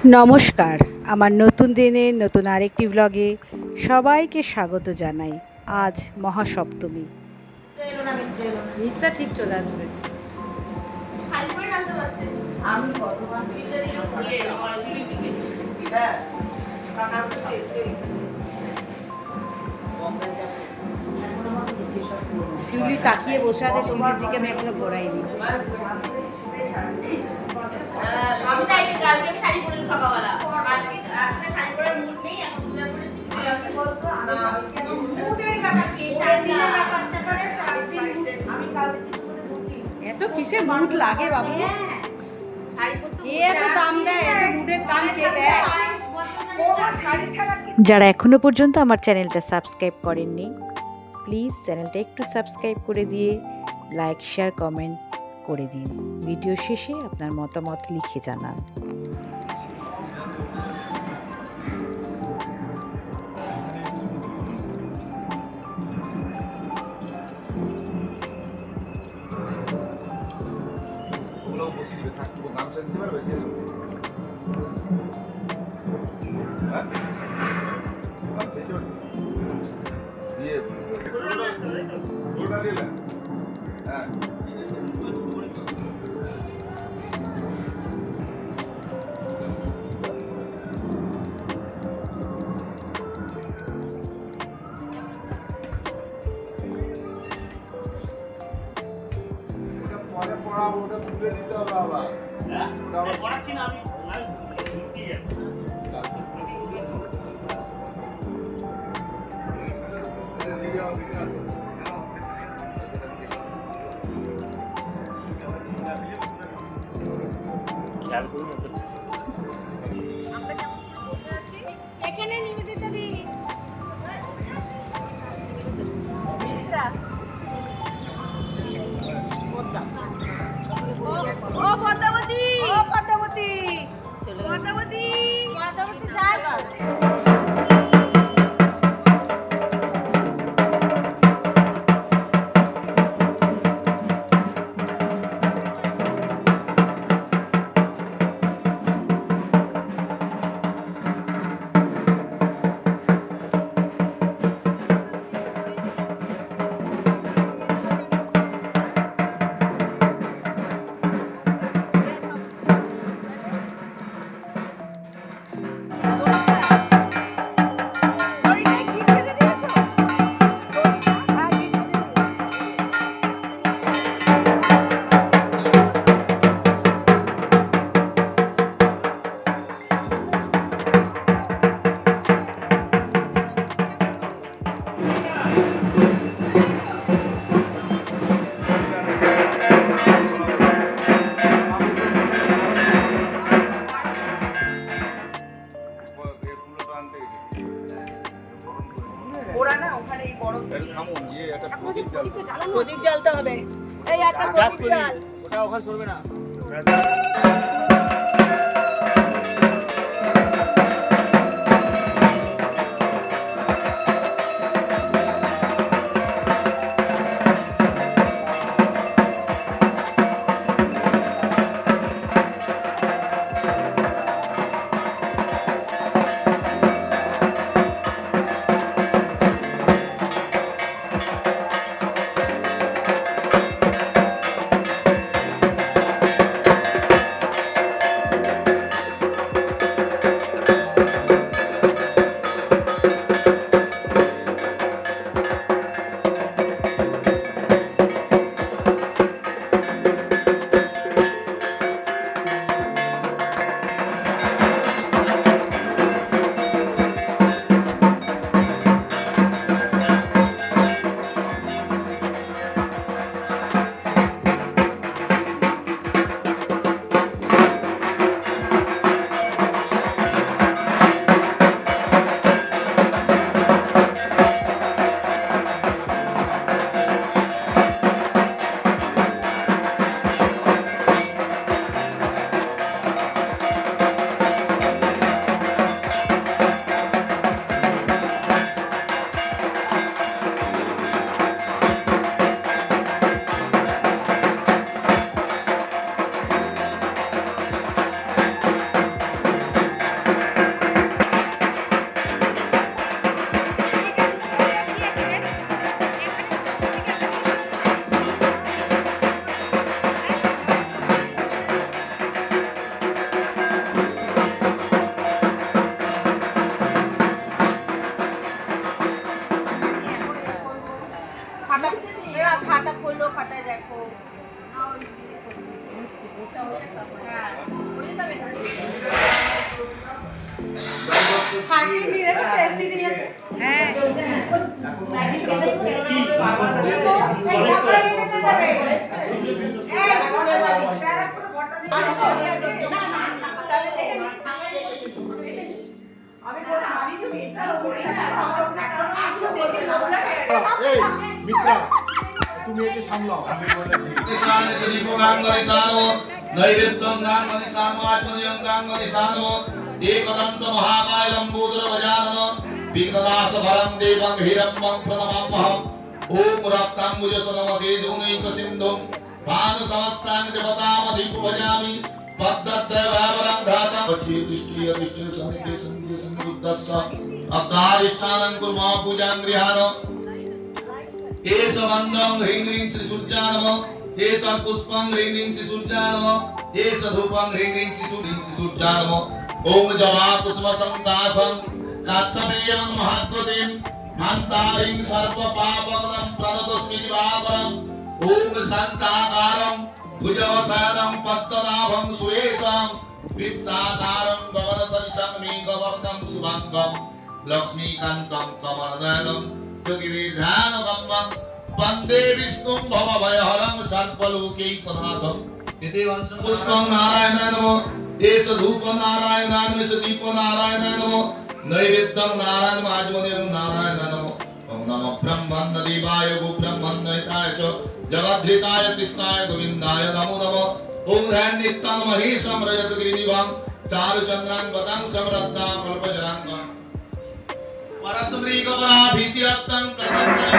নমস্কার, আমার নতুন দিনে নতুন আরেকটি ব্লগে সবাইকে স্বাগত জানাই। আজ মহাসপ্তমী। মিথ্যা ঠিক চলে আসবে। শিউলি তাকিয়ে বসে আছে, শিউলির দিকে আমি এখনো ঘোরাইনি। আমি তাই কালকে আমি শাড়ি পরে সকালবেলা আজকে শাড়ি পরার মুড নেই, এখন পূজা করেছি। এত কিসে মুড লাগে বাবু? এত দাম দেয়, এত মুডের দাম কে দেয়? যারা এখনো পর্যন্ত আমার চ্যানেলটা সাবস্ক্রাইব করেননি, প্লিজ চ্যানেলটা একটু সাবস্ক্রাইব করে দিয়ে লাইক শেয়ার কমেন্ট করে দিন। ভিডিও শেষে আপনার মতামত লিখে জানান। ওটা তুলে দিতে হবে আবার। হ্যাঁ পড়াচ্ছি না আমি খেয়াল করুন। আমরা যেমন বসে আছি এখানে নিবেদিতা দি ও পদ্মাবতী, ও পদ্মাবতী, পদ্মাবতী, পদ্মাবতী যাই। প্রদীপ জ্বালতে হবে। এই একটা প্রদীপ জ্বাল, ওটা ওখানে চলবে না। ফাটিয়ে দিয়ে রেখেছো এসি দিয়ে হ্যাঁ এই মিত্রা তুমি একে সামলাও আমি বলেছি নৈবেদ্যং গাঙ্গনিসানো আচমনিয়ং গাঙ্গনিসানো একদন্ত মহাকায় লম্বোদর গজানন বিঘ্ননাশ ভরং দেবং হিরম্বং প্রণমাম্যহম ওম রক্তাম্বুজসনমসে জৌনৈক সিন্ধুম পান সমস্তাং দেবতামধিপ ভজামি পদ্মদ্দৈবাবরং ধাতং পচ্যতিষ্ঠিয়তিষ্ঠির সন্নিধে সন্নিধে সন্নিবুদ্ধস্ස অকারিষ্ঠানং কুর্মা পূজাং গৃহাণ एष वन्दं ह्रीं ह्रीं श्री सूर्याय नमः एतत् पुष्पं ह्रीं ह्रीं श्री सूर्याय नमः एष धूपं ह्रीं ह्रीं श्री सूर्याय नमः ॐ जवाकुसुमसङ्काशं काश्यपेयं महाद्वतीं मन्तारिं सर्वपापगनं प्रणतोऽस्मि दिवाकरम् ॐ शान्ताकारं भुजगशयनं पद्मनाभं सुरेशं विश्वाकारं गगनसदृशं मेघवर्णं शुभाङ्गं लक्ष्मीकान्तं कमलनयनं योगिविधानगम्यं वन्दे विष्णुं भवभयहरं सर्वलोकैकनाथं पुष्पं नारायणाय नमः एष धूप नारायणाय नमः एष दीप नारायणाय नमः नैवेद्यं नारायणं आचमनीयं नारायणाय नमः ॐ नमः ब्रह्मण्यदेवाय गोब्रह्मण्यहिताय च जगद्धृताय कृष्णाय गोविन्दाय नमो नमः ॐ ध्यानित्यं महेशं रजतगिरिनिभं चारुचन्द्रां गतां समरत्नां कल्पजराङ्गं परस्मृगपराभीत्यस्तं प्रसन्नं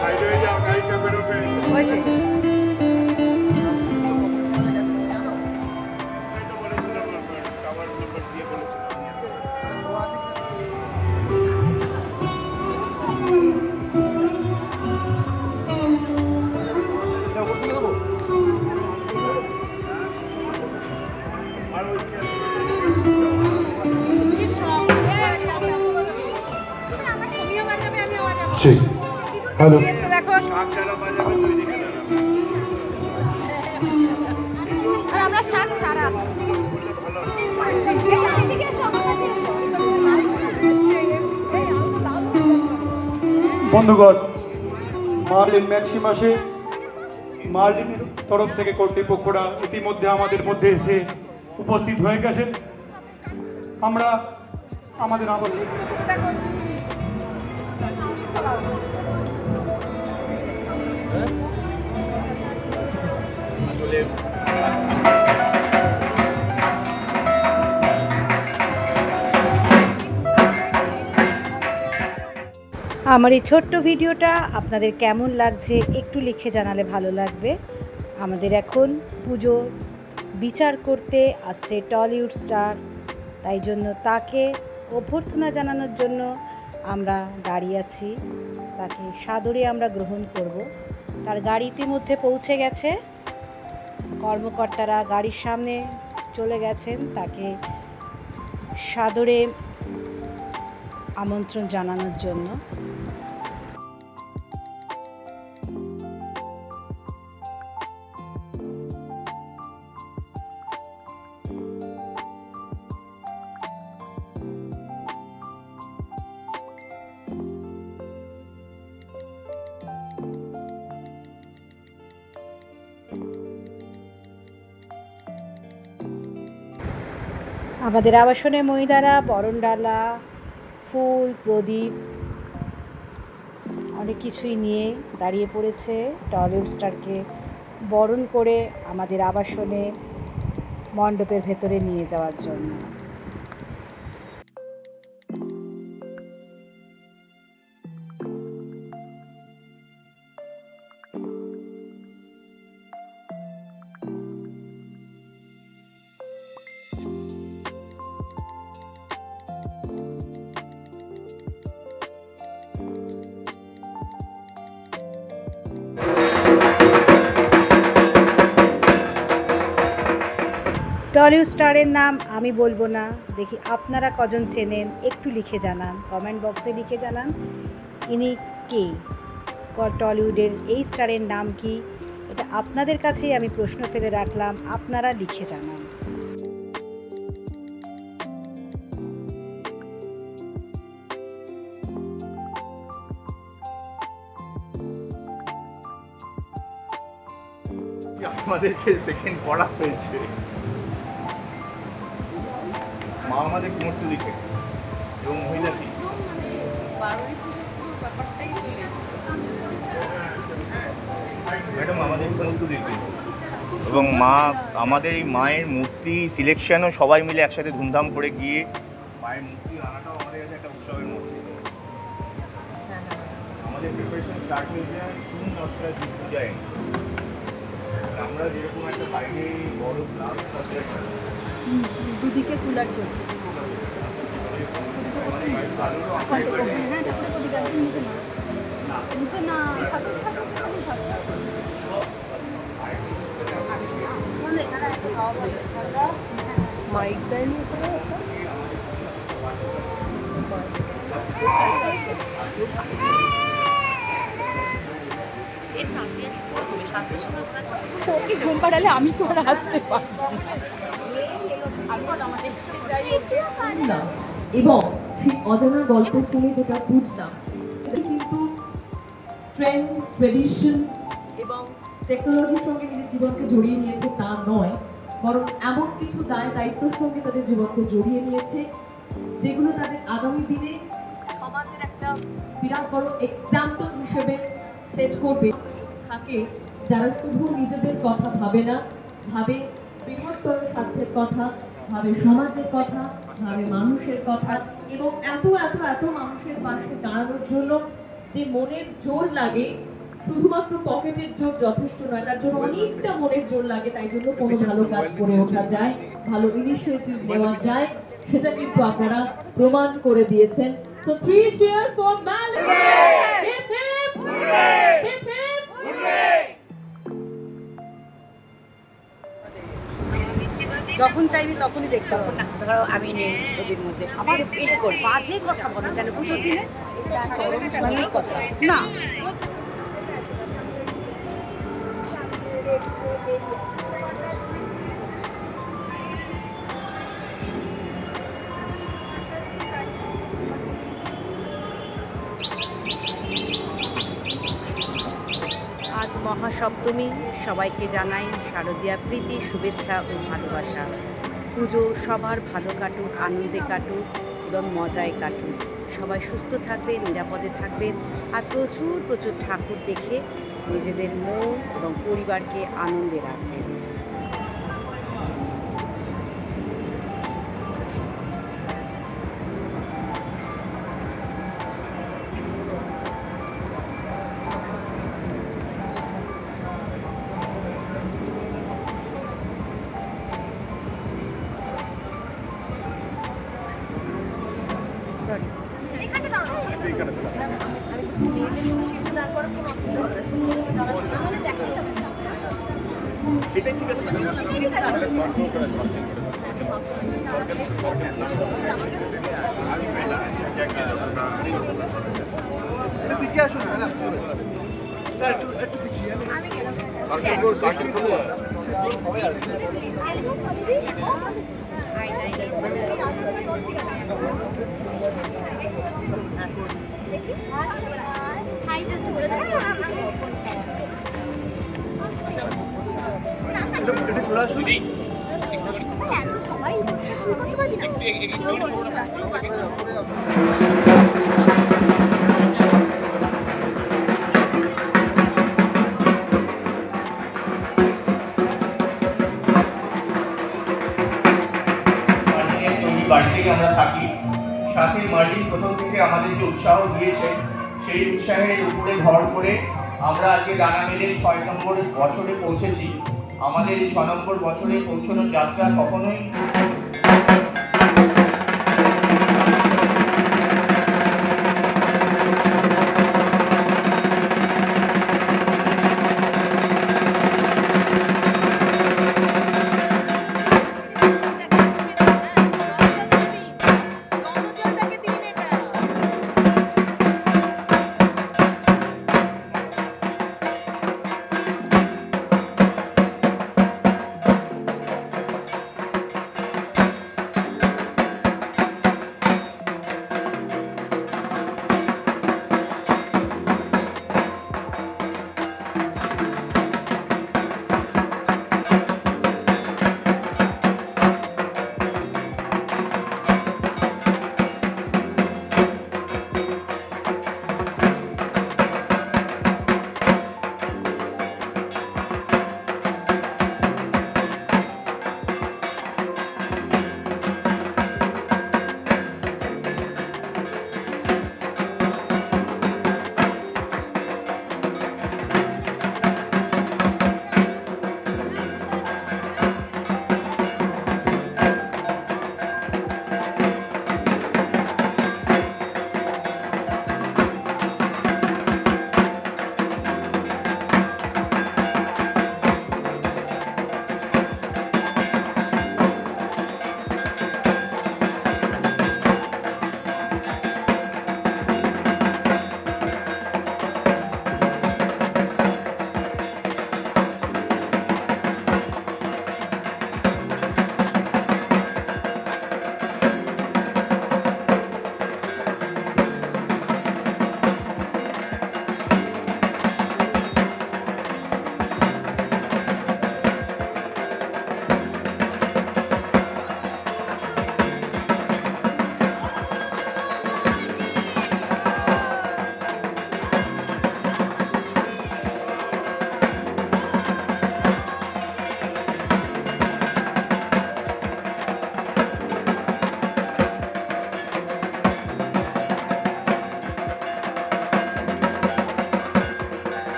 সাইড হয়ে যাও গাড়িটা বেরোবে হয়েছে এটা বলেছিলাম টাওয়ার নাম্বার দিয়ে বলেছিলাম নিয়ে আসতে। আর ওই চেয়ার কি সং আমার তুমিও বাজাবে আমিও বাজাবো Sí. Hello. এসে দেখো শাক যারা বাজাবে তুই দেখে দাঁড়া আর আমরা শাক ছাড়া বন্ধুগণ মার্লিন ম্যাক্সিমাসে মার্লিনের তরফ থেকে কর্তৃপক্ষরা ইতিমধ্যে আমাদের মধ্যে এসে উপস্থিত হয়ে গেছেন। আমরা আমাদের আবশ্যক আমার এই ছোট্ট ভিডিওটা আপনাদের কেমন লাগছে একটু লিখে জানালে ভালো লাগবে। আমাদের এখন পুজো বিচার করতে আসছে টলিউড স্টার, তাই জন্য তাকে অভ্যর্থনা জানানোর জন্য আমরা দাঁড়িয়ে আছি। তাকে সাদরে আমরা গ্রহণ করব। তার গাড়ি ইতিমধ্যে পৌঁছে গেছে, কর্মকর্তারা গাড়ির সামনে চলে গেছেন তাকে সাদরে আমন্ত্রণ জানানোর জন্য। আমাদের আবাসনের মহিলারা বরণডালা, ফুল, প্রদীপ অনেক কিছুই নিয়ে দাঁড়িয়ে পড়েছে টলিউড স্টারকে বরণ করে আমাদের আবাসনে মণ্ডপের ভেতরে নিয়ে যাওয়ার জন্য। টলিউড স্টারের নাম আমি বলবো না, দেখি আপনারা কজন চেনেন একটু লিখে জানান, কমেন্ট বক্সে লিখে জানান ইনি কে, টলিউডের এই স্টারের নাম কি। এটা আপনাদের কাছেই আমি প্রশ্ন ফেলে রাখলাম, আপনারা লিখে জানান। আমাদেরকে সেকেন্ড করা হয়েছে, মা আমাদের কুমোরটু লিখে এবং মহিলাটি ম্যাডাম আমাদের কুমোরটু লিখে এবং মা আমাদের এই মায়ের মূর্তি সিলেকশনও সবাই মিলে একসাথে ধুমধাম করে গিয়ে মায়ের মূর্তি আনাটাও আমাদের কাছে একটা উৎসবের মধ্যে। আমাদের প্রিপারেশন স্টার্ট হয়ে যায় শুন দশটা পূজায়। আমরা যেরকম একটা বাইরে বড় ক্লাস দুদিকে কুলার চলছে। নিচে না মাইক দেয়নি ওকে ঘুম পাড়ালে আমি তো আর আসতে পারবো না। এবং সেই অজানা গল্প শুনে যেটা বুঝলাম সেটা কিন্তু ট্রেন্ড, ট্রেডিশন এবং টেকনোলজির সঙ্গে নিজের জীবনকে জড়িয়ে নিয়েছে তা নয়, বরং এমন কিছু দায় দায়িত্বের সঙ্গে তাদের জীবনকে জড়িয়ে নিয়েছে যেগুলো তাদের আগামী দিনে সমাজের একটা বিরাট বড় এক্সাম্পল হিসেবে সেট করবে। থাকে যারা শুধু নিজেদের কথা ভাবে না, ভাবে বৃহত্তর স্বার্থের কথা, ভাবে সমাজের কথা, ভাবে মানুষের কথা এবং এত এত এত মানুষের পাশে দাঁড়ানোর জন্য যে মনের জোর লাগে, শুধুমাত্র পকেটের জোর যথেষ্ট নয়, তার জন্য অনেকটা মনের জোর লাগে। তাই জন্য কোনো ভালো কাজ করে ওঠা যায়, ভালো ইনিশিয়েটিভ নেওয়া যায়, সেটা কিন্তু আপনারা প্রমাণ করে দিয়েছেন। So 3 cheers for Malin! Hip hip! Hip hip! যখন চাইবি তখনই দেখতে হবে না, ধরো আমি নেই ছবির মধ্যে আবার ফিল কর বাজে কথা বলো কেন পুজোর দিনে চরম সত্যি কথা না। আজ মহাসপ্তমী, সবাইকে জানাই শারদীয়া প্রীতি, শুভেচ্ছা ও ভালোবাসা। পুজো সবার ভালো কাটুক, আনন্দে কাটুক এবং মজায় কাটুক। সবাই সুস্থ থাকবেন, নিরাপদে থাকবেন আর প্রচুর প্রচুর ঠাকুর দেখে নিজেদের মন এবং পরিবারকে আনন্দে রাখবেন। সরি, এটাই ঠিক আছে। সবাই করছে, তুই করতে পারবি না? মার্লিনের তৈরি বাড়িতেই আমরা থাকি। সাথে মার্লিন প্রথম থেকে আমাদের যে উৎসাহ দিয়েছে সেই উৎসাহের উপরে ভর করে আমরা আজকে ডানা মেলে 6 নম্বর বছরে পৌঁছেছি। আমাদের এই 6 নম্বর বছরে পৌঁছানোর যাত্রা কখনোই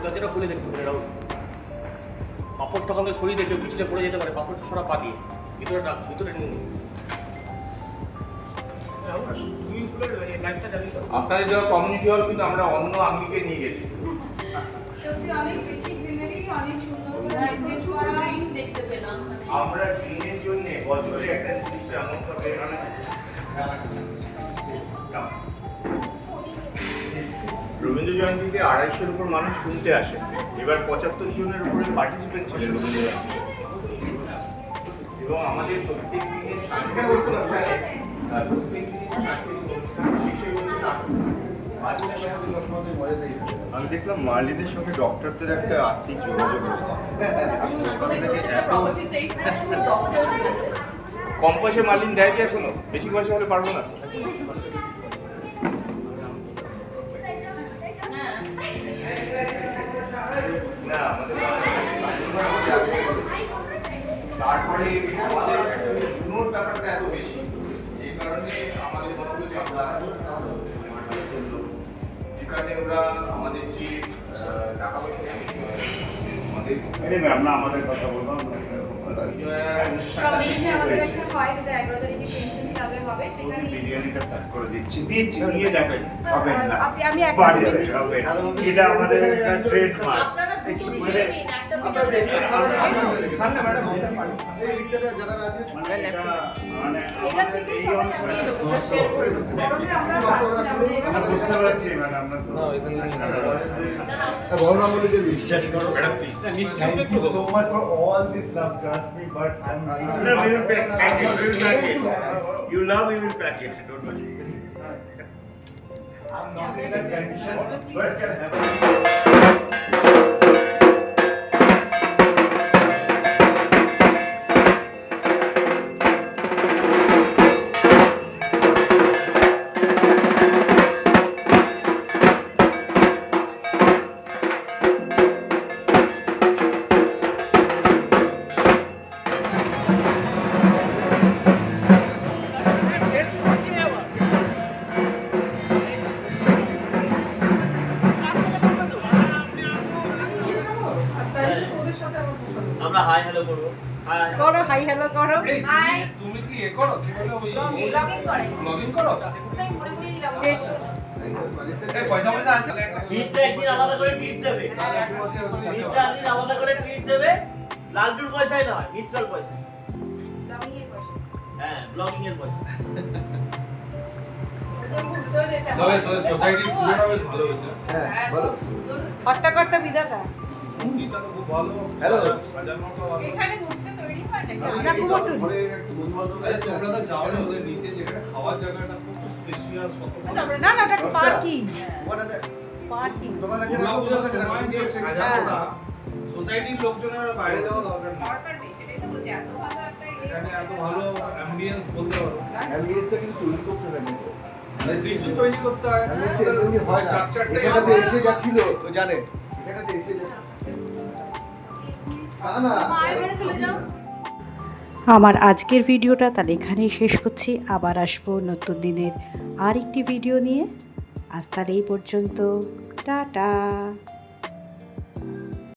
দরজাটা খুলে দেখতে পারে রাউন্ড পাপড়টা ওখানে সরিয়ে দেখে পিছনে পড়ে যেতে পারে, পাপড়টা সরা পা দিয়ে ভিতরে নিয়ে সুইমিং পুলের লাইফটা জানি তো আপনাদের যাওয়া কমিউনিটি হল কিন্তু আমরা অন্য আঙ্গিকে নিয়ে গেছি। সত্যি অনেক বেশি গ্রিনারি, অনেক সুন্দর করে দেখতে পেলাম। আমরা ট্রেনের জন্য বছরে একটা নির্দিষ্ট অ্যামাউন্ট হবে রবীন্দ্র জয়ন্তীতে 250-এর উপর মানুষ শুনতে আসে। এবার 75 জনের উপরে পার্টিসিপেন্ট ছিল রবীন্দ্র জয়ন্তী। এবং আমাদের প্রত্যেক দিনের সাংস্কৃতিক অনুষ্ঠানে প্রত্যেক দিনের সাংস্কৃতিক অনুষ্ঠান শেষে হচ্ছে নাটক। আমি দেখলাম মার্লিদের সঙ্গে ডক্টরদের একটা আত্মিক যোগাযোগ রয়েছে। ওখান থেকে এত কম পয়সা মার্লিন দেয় যে এখনো? বেশি পয়সা হলে পারবো না। না, আমাদের তারপরে আমাদের নোট ব্যাপারটা এত বেশি, এই কারণে আমাদের মনে হলো যে আমরা এখানে ওরা আমাদের যে টাকা পয়সা আমাদের কথা বললাম বিরিয়ানিটা প্যাক করে দিচ্ছি নিয়ে যাবেন হবে না আমি এটা আমাদের একটা ট্রেডমার্ক আপনারা দুটো নিয়ে নিন, একটা ভিডিও দেখবেন। এটা থেকে সবাই নিয়ে নেবো, শেয়ার করে দেবো। আমরা বুঝতে পারছি ম্যাডাম বিশ্বাস করো madam please thank you so much for all this love trust me but I am we will pack it you love we will pack it don't worry I'm not in that condition but can happen আমরা hi hello করবো। করো, hi hello করো। High তুমি কি এ করো কি বলে ওই লগইন করে। লগইন করো আমি ঘুরে ঘুরে দিলাম। এই পয়সা আছে ট্রিটটা একদিন আলাদা করে ট্রিট দেবে। ট্রিটটা একদিন আলাদা করে ট্রিট দেবে। লালটুর পয়সাই নয়, মিত্রার পয়সা। লগইন এর পয়সা। হ্যাঁ, ব্লগিং এর পয়সা। তবে তোদের সোসাইটির পুরোটা বেশ ভালো হয়েছে। হ্যাঁ, বলো। হট্টাকর্তা বিধাতা। এটা তো খুব ভালো। হ্যালো সাজানোটা ভালো। এখানে ঘুরতে তৈরি হয় নাকি? আমরা কুমোরটুলি। আরে তোমরা তো যাও না ওদের নিচে যেখানে খাওয়ার জায়গাটা কত স্পেশিয়াস কত না না, ওটা পার্কিং। পার্কিং। সোসাইটির লোকজনের বাইরে যাওয়া দরকার নেই। দরকার নেই, সেটাই তো বলছি, এত ভালো একটা এখানে এত ভালো অ্যাম্বিয়েন্স বলতে পারো। অ্যাম্বিয়েন্সটা কিন্তু তৈরি করতে হবে না মানে কিছু তৈরি করতে হয়। অ্যাম্বিয়েন্স একদমই হয় না স্ট্রাকচারটাই এখানে এসে গেছিল তো জানে এখানে এসে গেছে না মায়ের চলে যাও। আমার আজকের ভিডিওটা তাহলে এখানেই শেষ করছি। আবার আসবো নতুন দিনের আরেকটি ভিডিও নিয়ে। আজ তাহলে এই পর্যন্ত, টাটা।